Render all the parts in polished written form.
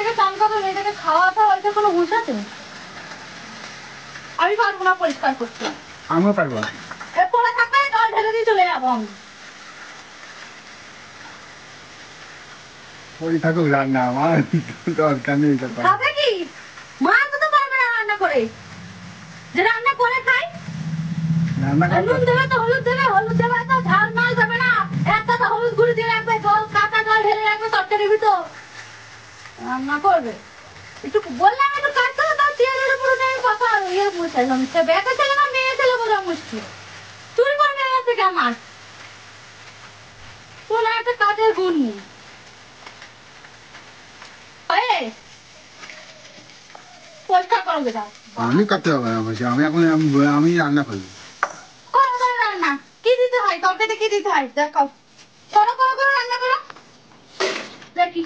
মেয়েটাকে চান করো, মেয়েটাকে খাওয়াতে হয়তো কোনো হুঁশ আছে? আমি পারবো না পরিষ্কার করতে। আমিও পারবো না। পড়ে থাকবে, জল ঢেলে দিয়ে চলে যাবো আমি। ওই থাকুক রান্না, আমার দরকার নেই। খাবে কি? মা তো পারবে না রান্না করে। যে রান্না করে খাই, নুন দেবে তো হলুদ দেবে, হলুদ দেবে তো ঝাল মাল দেবে না, একটা তো হলুদ গুঁড়ি দিয়ে রাখবে, জল কাঁচা জল ঢেলে রাখবে তরকারির ভিতর, রান্না করবে। একটু বললাম একটু কাটতে হবে, তার চেয়ারের উপরে আমি কথা ইয়ে বসাইলাম। সে বেটা ছেলে না মেয়ে ছেলে বোঝা মুশকিল। চুরি করে নিয়ে গেছে কি আমার? কোন একটা কাজের গুণ নেই। পরিষ্কার করো বেটা। আমি করতে হবে না, বলছি আমি এখন আমি রান্না করবো। করো করো রান্না। কি দিতে হয় তরকারিতে, কি দিতে হয় দেখাও। করো করো করো রান্না করো, দেখি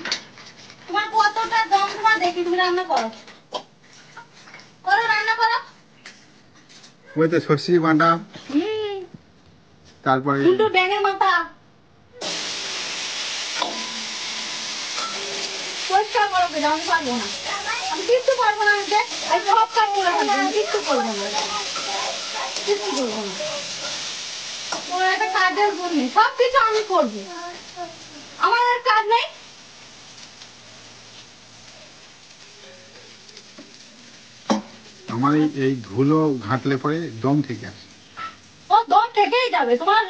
তোমার কতটা দম, তোমার দেখি তুমি রান্না করো। করো রান্না করো। ওই তো সর্ষে বাটা, তারপরে দুটো ব্যাঙের মাথা পরিষ্কার করো বেটা। আমি পারবো না, আমি কিচ্ছু পারবো না। আমি সব কাজ করে থাকবো, আমি কিচ্ছু করবো না, কিচ্ছু করবো না। তোমার একটা কাজের গুণ নেই, সব কিছু আমি করবো, আমার আর কাজ নেই। আমার এই ধুলো ঘাঁটলে পরে দম থেকে আসে। ও দম থেকেই যাবে তোমার।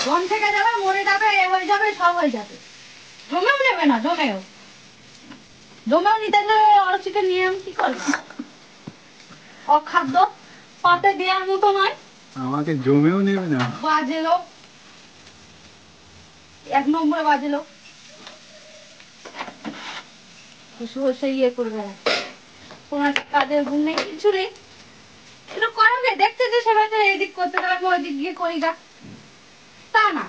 দম থেকে যাবে, মরে যাবে, এ হয়ে যাবে, সব হয়ে যাবে। জমেও নেবে না, জমেও নিতে গেলে অরচিকে নিয়ে আমি কি করবো? অখাদ্য পাতে দেওয়ার মতো নয়। আমাকে জমেও নেবে না। বাজে লোক, এক নম্বরে বাজে লোক। খুশি বসে ইয়ে করবে না, কোন একটা কাজের গুণ নেই, কিছু নেই। একটু করো গে, দেখতে যে সেভাবে এদিক করতে গেলে আমি ওইদিক গিয়ে করি গা, তা না।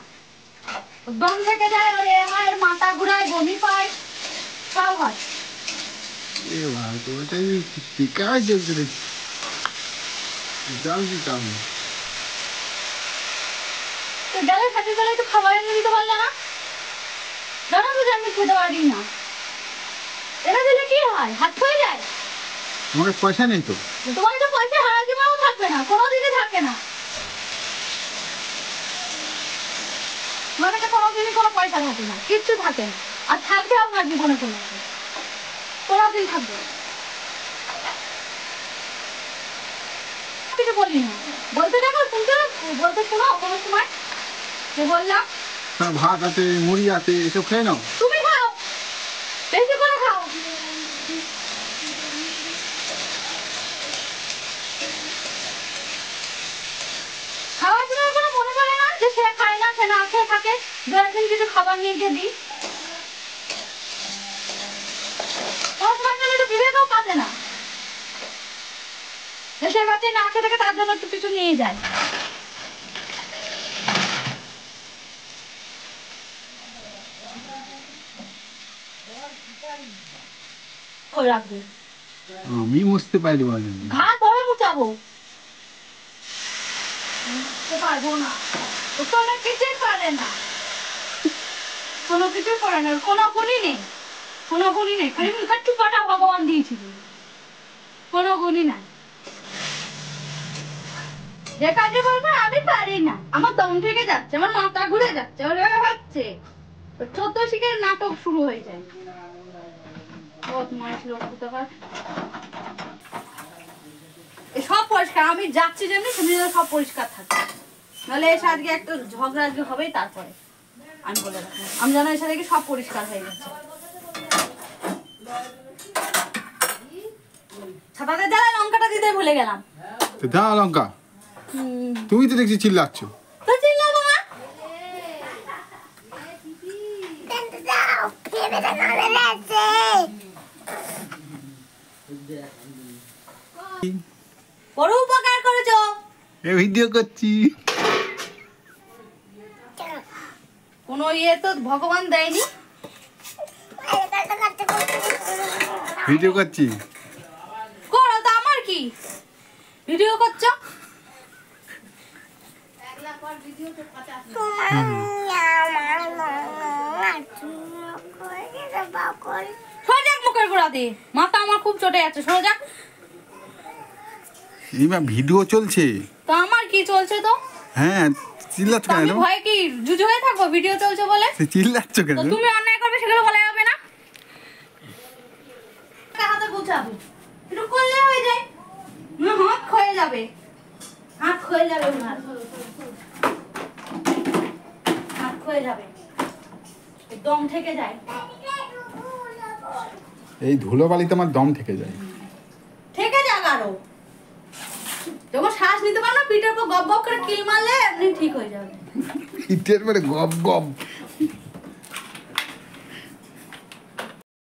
দম থেকে যায়, ওর মায়ের মাথা ঘুরায়, বমি পায়, সব হয়। এ ভাই তো ওটাই শিকার চলছে দেখছি, জানছি আমি। তো গেলে সাথে গেলে একটু খাবার এনে দিতে পারলে না? জানো তো যে আমি খেতে পারি না, এনে দিলে কি হয়? হাত হয়ে যায়। আমার পয়সা নেই তো। তোমার তো পয়সা হারা জীবনেও থাকবে না, কোনোদিনই থাকে না। তোমার কাছে কোনোদিনই কোনো পয়সা থাকে না, কিচ্ছু থাকে না, আর থাকবে আপনার জীবনে কোনোদিন থাকবে না। কিছু বলি না, বলতে দেখো, শুনতে বলতে শোনো কোনো সময় যে বললাম। ভাত আছে, মুড়ি আছে, এসব খেয়ে নাও। তুমি খাও, বেশি করে খাও। খাওয়ার সময় কোনো মনে পড়ে না যে সে খায় না, সে না খেয়ে থাকে, দু একদিন কিছু খাবার নিয়ে গিয়ে দিই। কোনো সময় তুমি একটু বিবেকও পাতে না যে সে বাচ্চা না খেয়ে থাকে, তার জন্য একটু কিছু নিয়ে যায়। রাখবে আমি মুছতে পারি বলেন, ঘা ধরে মুছাবো, পারবো না। কোনো কিছুই পারে না, কোনো কিছুই পারে না, কোনো গুণই নেই, কোনো গুণই নেই। খালি মুখের টুকাটা ভগবান দিয়েছিল, কোনো গুণই নাই। যে কাজে বলবে আমি পারি না, আমার দম থেকে যাচ্ছে, আমার মাথা ঘুরে যাচ্ছে, ওরা হচ্ছে ছোট শিখের নাটক শুরু হয়ে যায়। সব পরিষ্কার, আমি যাচ্ছি যেমনি সেমনি সব পরিষ্কার থাকে, নাহলে এসে আজকে একটা ঝগড়া আজকে হবেই। তারপরে আমি বলে রাখলাম, আমি জানো এসে দেখি সব পরিষ্কার হয়ে গেছে। ছাপাতে জ্বালা লঙ্কাটা দিতে ভুলে গেলাম। দাও লঙ্কা। তুমি তো দেখছি চিল্লাচ্ছ। তো চিল্লাবো না, বড় উপকার করেছো। এ ভিডিও করছি। কোনো ইয়ে তো ভগবান দেয়নি। ভিডিও করছি। করো তো, আমার কি? ভিডিও করছো? ভিডিও তো সোজা মুখের গোড়া দিয়ে মাথা আমার খুব চটে যাচ্ছে সোজা। এইবার ভিডিও চলছে। তো আমার কি চলছে তো? হ্যাঁ চিল্লাচ্ছ আমি কেন? ভয় কি জুজু হয়ে থাকবো ভিডিও চলছে বলে? চিল্লাচ্ছ কেন? তো তুমি অন্যায় করবে সেগুলো বলা যাবে না। হাতে গুছাবো একটু করলে হয়ে যায়। হাত ক্ষয়ে যাবে, হাত ক্ষয়ে যাবে, হাত ক্ষয়ে যাবে, দম থেকে যায়। এই ধুলোবালিতে আমার দম থেকে যায়। থেকে যাক আরো। যখন শ্বাস নিতে পারো না পিঠের উপর গপ গপ করে কিল মারলে এমনি ঠিক হয়ে যাবে। পিঠের পরে গপ গপ